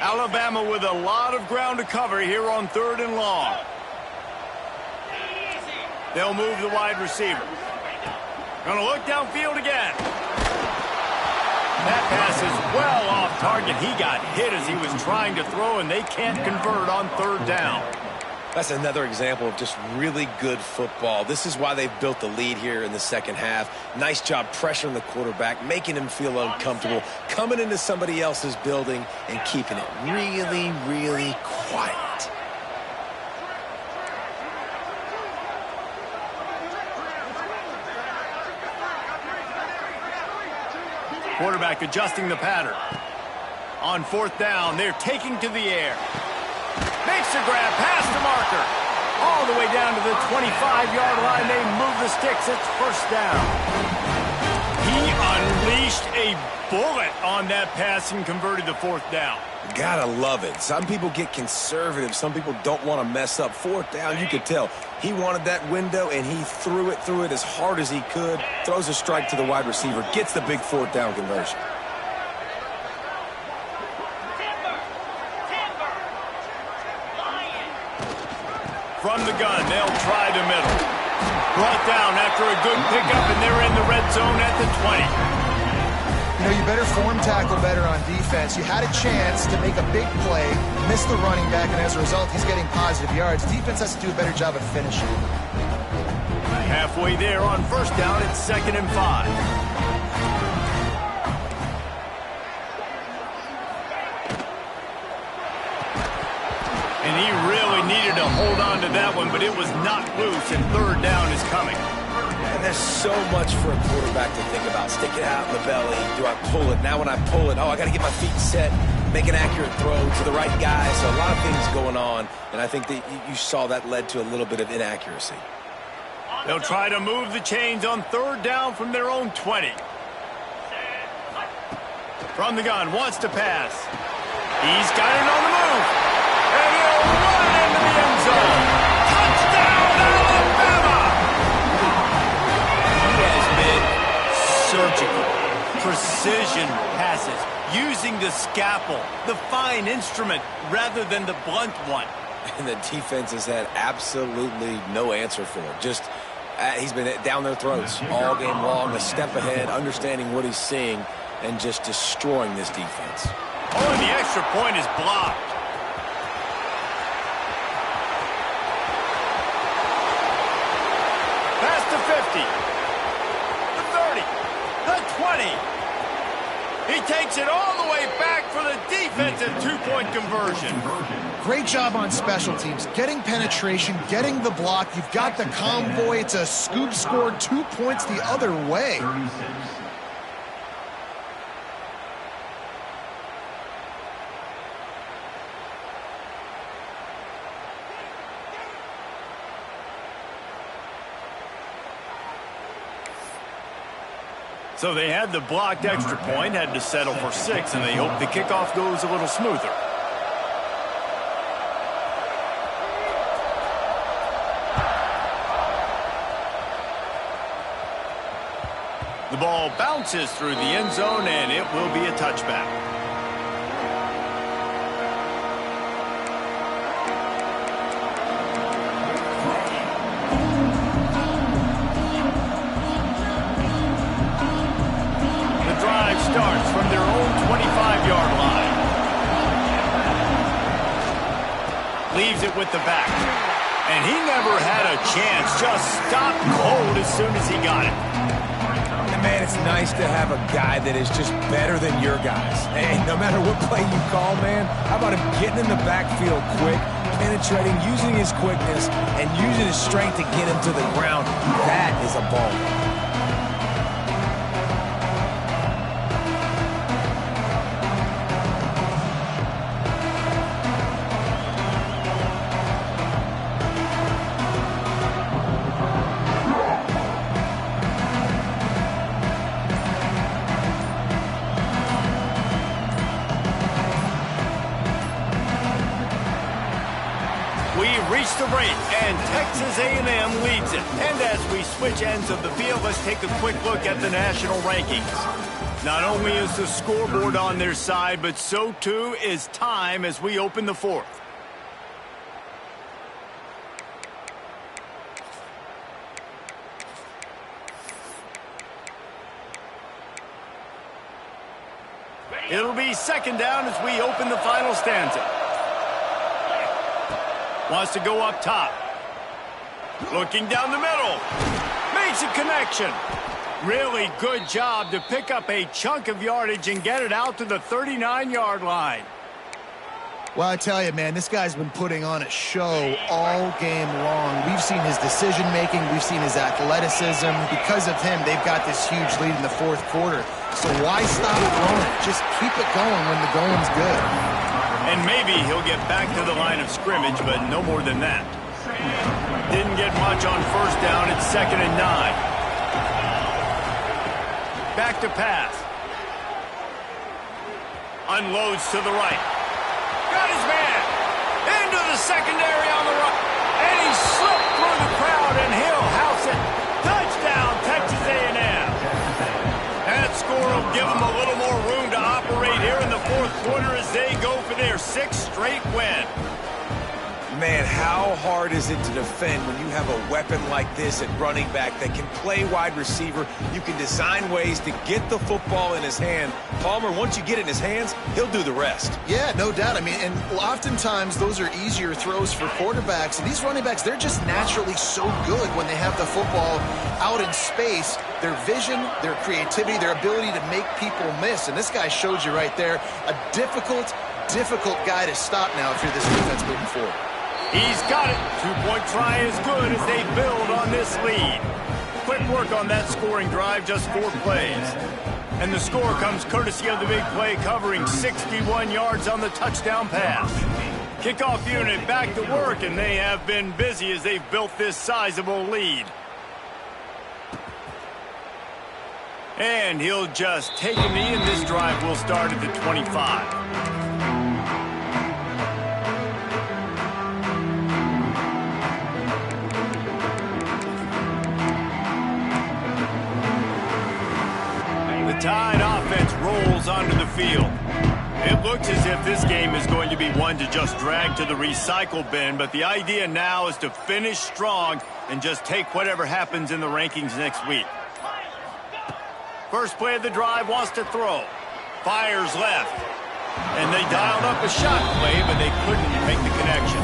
Alabama with a lot of ground to cover here on 3rd and long. They'll move the wide receiver. Gonna look downfield again. That pass is well off target. He got hit as he was trying to throw, and they can't convert on 3rd down. That's another example of just really good football. This is why they've built the lead here in the second half. Nice job pressuring the quarterback, making him feel uncomfortable, coming into somebody else's building and keeping it really, really quiet. Quarterback adjusting the pattern. On 4th down, they're taking to the air. Makes a grab past the marker. All the way down to the 25-yard line. They move the sticks. It's 1st down. He unleashed a bullet on that pass and converted the 4th down. Gotta love it. Some people get conservative. Some people don't want to mess up. 4th down, you could tell. He wanted that window, and he threw it as hard as he could. Throws a strike to the wide receiver. Gets the big 4th down conversion. From the gun, they'll try the middle. Brought down after a good pickup, and they're in the red zone at the 20. You know, you better form tackle better on defense. You had a chance to make a big play, missed the running back, and as a result, he's getting positive yards. Defense has to do a better job of finishing. Halfway there on 1st down, it's 2nd and 5. And he really needed to hold on to that one, but it was knocked loose, and 3rd down is coming. And there's so much for a quarterback to think about. Stick it out in the belly. Do I pull it? Now when I pull it, I got to get my feet set, make an accurate throw to the right guy. So a lot of things going on, and I think that you saw that led to a little bit of inaccuracy. They'll try to move the chains on 3rd down from their own 20. From the gun, wants to pass. He's got it on the move. And he'll run into the end zone. Touchdown, Alabama! He has been surgical, precision passes, using the scalpel, the fine instrument, rather than the blunt one. And the defense has had absolutely no answer for it. Just, he's been down their throats all game long, a step ahead, understanding what he's seeing, and just destroying this defense. Oh, and the extra point is blocked. Past the 50. The 30. The 20. He takes it all the way back for the defensive 2-point conversion. Great job on special teams. Getting penetration, getting the block. You've got the convoy. It's a scoop score, 2 points the other way. So they had the blocked extra point, had to settle for 6, and they hope the kickoff goes a little smoother. The ball bounces through the end zone, and it will be a touchback. Starts from their own 25-yard line. Leaves it with the back. And he never had a chance. Just stopped cold as soon as he got it. And man, it's nice to have a guy that is just better than your guys. Hey, no matter what play you call, man, how about him getting in the backfield quick, penetrating, using his quickness, and using his strength to get him to the ground. That is a ball. We've reached the break, and Texas A&M leads it. And as we switch ends of the field, let's take a quick look at the national rankings. Not only is the scoreboard on their side, but so too is time as we open the fourth. It'll be second down as we open the final stanza. Wants to go up top. Looking down the middle. Makes a connection. Really good job to pick up a chunk of yardage and get it out to the 39-yard line. Well, I tell you, man, this guy's been putting on a show all game long. We've seen his decision-making. We've seen his athleticism. Because of him, they've got this huge lead in the fourth quarter. So why stop throwing it? Just keep it going when the going's good. And maybe he'll get back to the line of scrimmage, but no more than that. Didn't get much on first down. It's 2nd and 9. Back to pass. Unloads to the right. Got his man. Into the secondary on the right. And he slipped through the crowd, and he'll house it. Touchdown, Texas A&M. That score will give them a little more room to operate here in the fourth quarter as they go for their 6th straight win. Man, how hard is it to defend when you have a weapon like this at running back that can play wide receiver? You can design ways to get the football in his hand. Palmer, once you get it in his hands, he'll do the rest. Yeah, no doubt. I mean, and oftentimes those are easier throws for quarterbacks. And these running backs, they're just naturally so good when they have the football out in space. Their vision, their creativity, their ability to make people miss. And this guy showed you right there a difficult guy to stop now if you're this defense moving forward. He's got it. 2-point try is good as they build on this lead. Quick work on that scoring drive, just 4 plays. And the score comes courtesy of the big play, covering 61 yards on the touchdown pass. Kickoff unit back to work, and they have been busy as they've built this sizable lead. And he'll just take a knee, and this drive will start at the 25. Tide offense rolls onto the field. It looks as if this game is going to be one to just drag to the recycle bin, but the idea now is to finish strong and just take whatever happens in the rankings next week. First play of the drive, wants to throw. Fires left. And they dialed up a shot play, but they couldn't make the connection.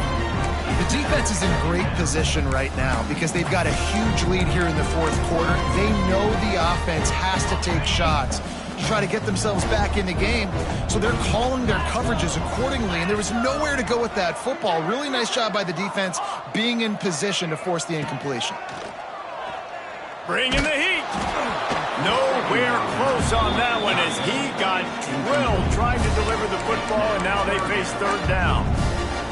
The defense is in great position right now because they've got a huge lead here in the fourth quarter. They know the offense has to take shots to try to get themselves back in the game. So they're calling their coverages accordingly, and there was nowhere to go with that football. Really nice job by the defense being in position to force the incompletion. Bring in the heat. Nowhere close on that one as he got drilled trying to deliver the football, and now they face 3rd down.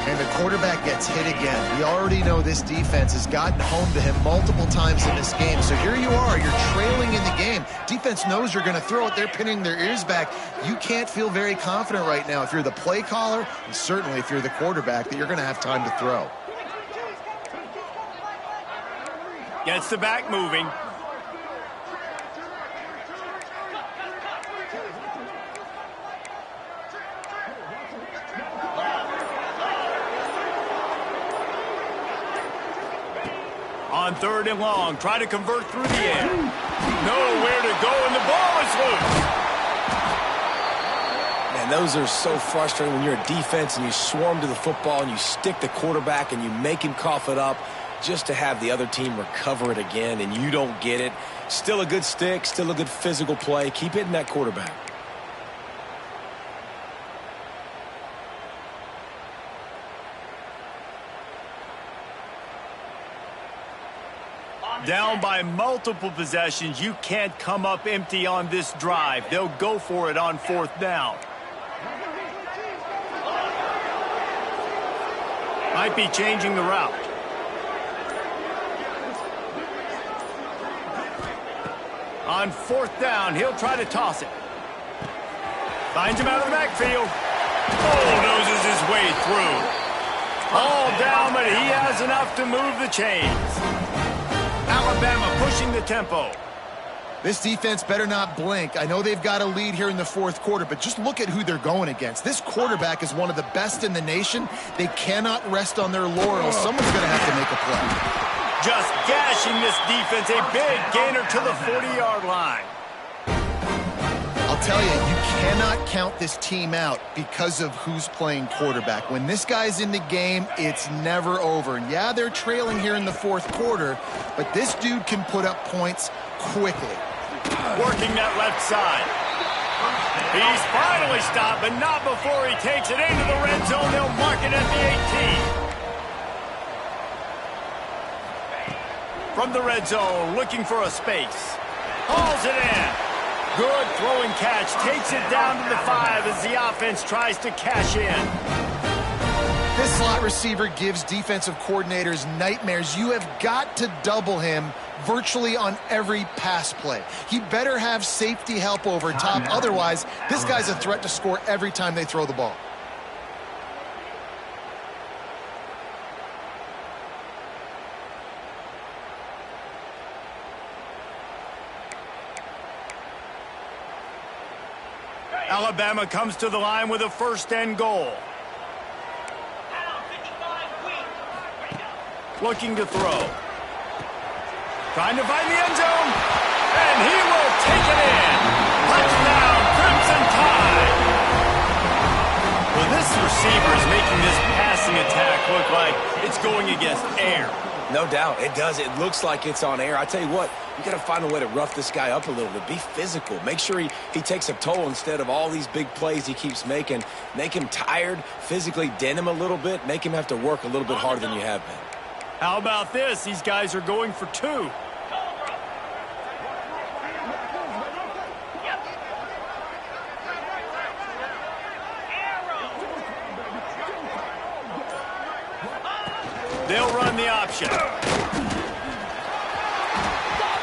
And the quarterback gets hit again. We already know this defense has gotten home to him multiple times in this game. So here you are, you're trailing in the game. Defense knows you're going to throw it. They're pinning their ears back. You can't feel very confident right now if you're the play caller, and certainly if you're the quarterback, that you're going to have time to throw. Gets the back moving. On 3rd and long, try to convert through the air. Nowhere to go, and the ball is loose. Man, those are so frustrating when you're a defense and you swarm to the football and you stick the quarterback and you make him cough it up just to have the other team recover it again, and you don't get it. Still a good stick, still a good physical play. Keep hitting that quarterback. Down by multiple possessions, you can't come up empty on this drive. They'll go for it on 4th down. Might be changing the route. On 4th down, he'll try to toss it. Finds him out of the backfield. Bulldozes his way through. All down, but he has enough to move the chains. Alabama pushing the tempo. This defense better not blink. I know they've got a lead here in the fourth quarter, but just look at who they're going against. This quarterback is one of the best in the nation. They cannot rest on their laurels. Someone's going to have to make a play. Just gashing this defense. A big gainer to the 40-yard line. I'll tell you, you cannot count this team out because of who's playing quarterback. When this guy's in the game, it's never over. And yeah, they're trailing here in the fourth quarter, but this dude can put up points quickly. Working that left side. He's finally stopped, but not before he takes it into the red zone. They'll mark it at the 18. From the red zone, looking for a space. Hauls it in. Good throwing catch. Takes it down to the 5 as the offense tries to cash in. This slot receiver gives defensive coordinators nightmares. You have got to double him virtually on every pass play. He better have safety help over top. Otherwise, this guy's a threat to score every time they throw the ball. Alabama comes to the line with a first and goal. Looking to throw. Trying to find the end zone. And he will take it in. Touchdown, Crimson Tide. Well, this receiver is making this passing attack look like it's going against air. No doubt, it does. It looks like it's on air. I tell you what, you got to find a way to rough this guy up a little bit. Be physical. Make sure he takes a toll instead of all these big plays he keeps making. Make him tired, physically dent him a little bit, make him have to work a little bit harder than you have been. How about this? These guys are going for 2. They'll run the option.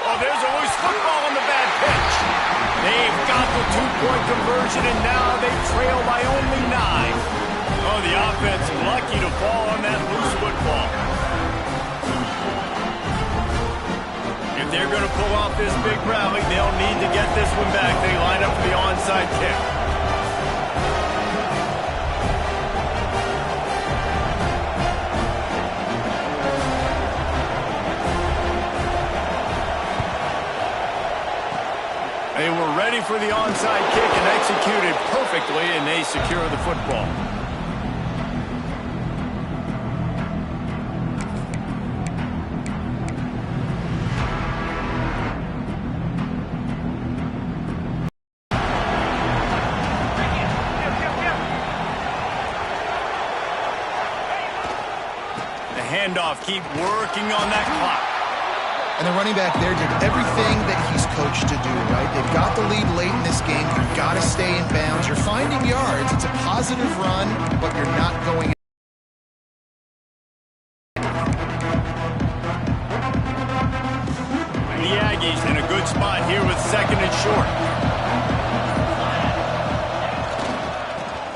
Oh, there's a loose football on the bad pitch. They've got the 2-point conversion, and now they trail by only 9. Oh, the offense lucky to fall on that loose football. If they're going to pull off this big rally, they'll need to get this one back. They line up for the onside kick. They were ready for the onside kick and executed perfectly, and they secure the football. The handoff, keep working on that clock. And the running back there did everything that he's coached to do, right? They've got the lead late in this game. You've got to stay in bounds. You're finding yards. It's a positive run, but you're not going. The Aggies in a good spot here with 2nd and short.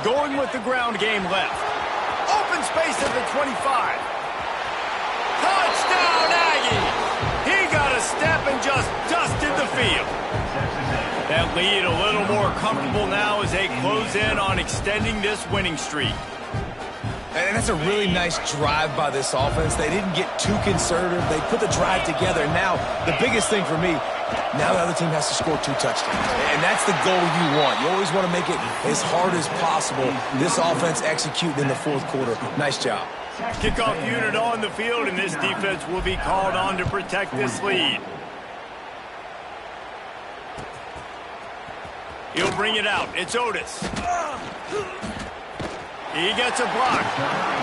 Going with the ground game left. Open space at the 25. Touchdown, Aggies! He got a step and just dusted the field. That lead a little more comfortable now as they close in on extending this winning streak. And that's a really nice drive by this offense. They didn't get too conservative. They put the drive together. Now, the biggest thing for me, now the other team has to score 2 touchdowns. And that's the goal you want. You always want to make it as hard as possible. This offense executed in the fourth quarter. Nice job. Kickoff unit on the field, and this defense will be called on to protect this lead. He'll bring it out. It's Otis. He gets a block.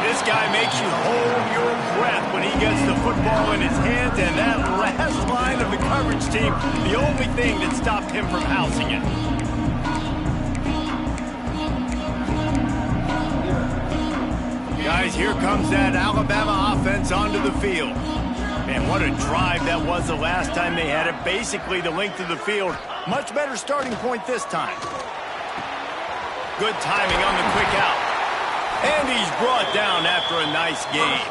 This guy makes you hold your breath when he gets the football in his hands, and that last line of the coverage team, the only thing that stopped him from housing it. Guys, here comes that Alabama offense onto the field. Man, what a drive that was the last time they had it. Basically the length of the field. Much better starting point this time. Good timing on the quick out. And he's brought down after a nice gain.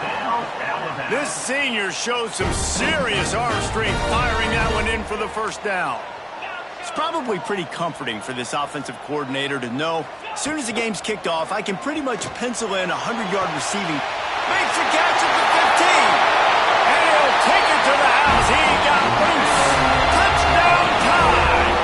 This senior showed some serious arm strength firing that one in for the first down. It's probably pretty comforting for this offensive coordinator to know as soon as the game's kicked off, I can pretty much pencil in 100-yard receiving. Makes the catch at the 15. And he'll take it to the house. He got loose. Touchdown time.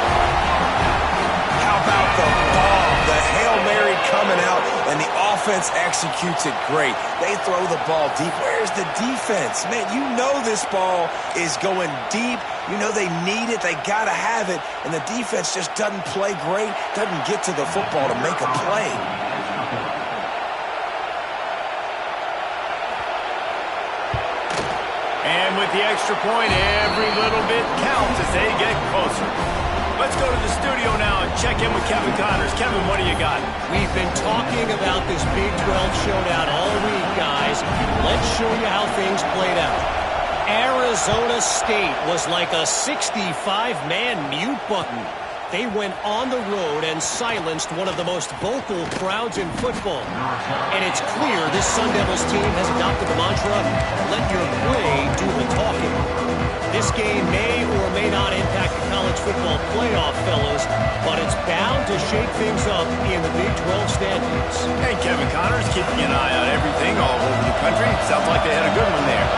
How about the ball? The Hail Mary coming out, and the offense executes it great. They throw the ball deep. Where's the defense? Man, you know this ball is going deep. You know they need it. They got to have it. And the defense just doesn't play great, doesn't get to the football to make a play. And with the extra point, every little bit counts as they get closer. Let's go to the studio now and check in with Kevin Connors. Kevin, what do you got? We've been talking about this Big 12 showdown all week, guys. Let's show you how things played out. Arizona State was like a 65-man mute button. They went on the road and silenced one of the most vocal crowds in football. And it's clear this Sun Devils team has adopted the mantra, let your play do the talking. This game may or may not impact the college football playoff, fellows, but it's bound to shake things up in the Big 12 standings. Hey, Kevin Connors keeping an eye on everything all over the country. Sounds like they had a good one there.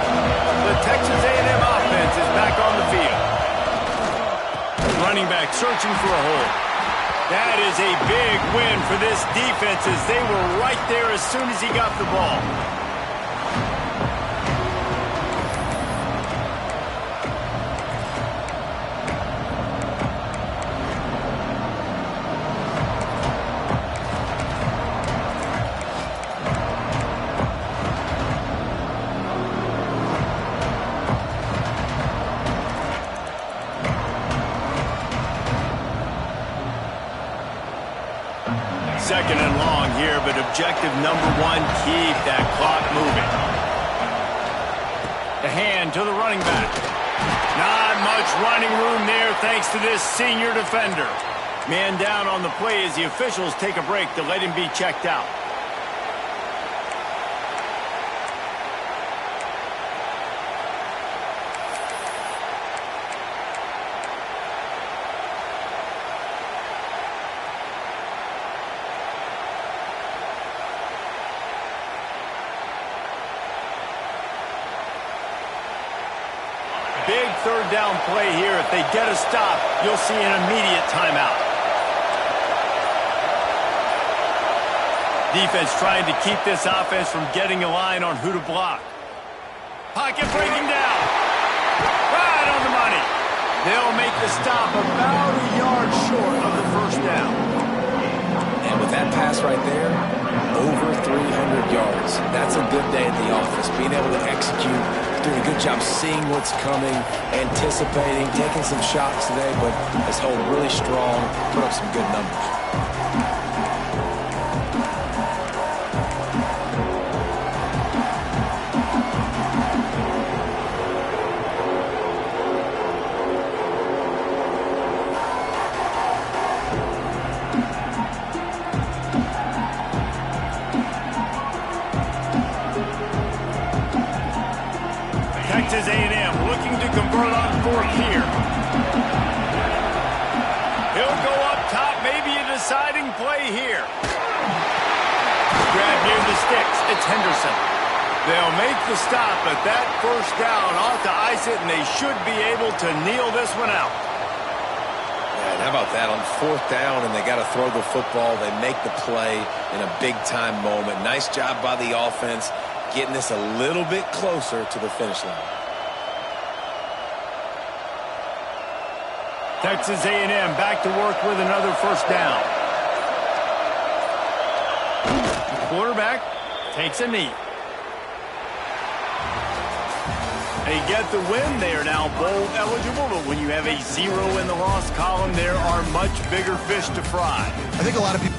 The Texas A&M offense is back on the field. Running back searching for a hole. That is a big win for this defense as they were right there as soon as he got the ball. Second and long here, but objective number one, keep that clock moving. The hand to the running back. Not much running room there thanks to this senior defender. Man down on the play as the officials take a break to let him be checked out. Big third down play here. If they get a stop, you'll see an immediate timeout. Defense trying to keep this offense from getting a line on who to block. Pocket breaking down. Right on the money. They'll make the stop about a yard short of the first down. And with that pass right there, over 300 yards. That's a good day at the office. Being able to execute, doing a good job seeing what's coming, anticipating, taking some shots today, but has held really strong, put up some good numbers. Texas A&M looking to convert on fourth here. He'll go up top, maybe a deciding play here. Grab near the sticks. It's Henderson. They'll make the stop, but that first down ought to ice it, and they should be able to kneel this one out. And how about that on fourth down, and they got to throw the football. They make the play in a big-time moment. Nice job by the offense, getting this a little bit closer to the finish line. Texas A&M back to work with another first down. The quarterback takes a knee. They get the win. They are now bowl eligible, but when you have a 0 in the loss column, there are much bigger fish to fry. I think a lot of people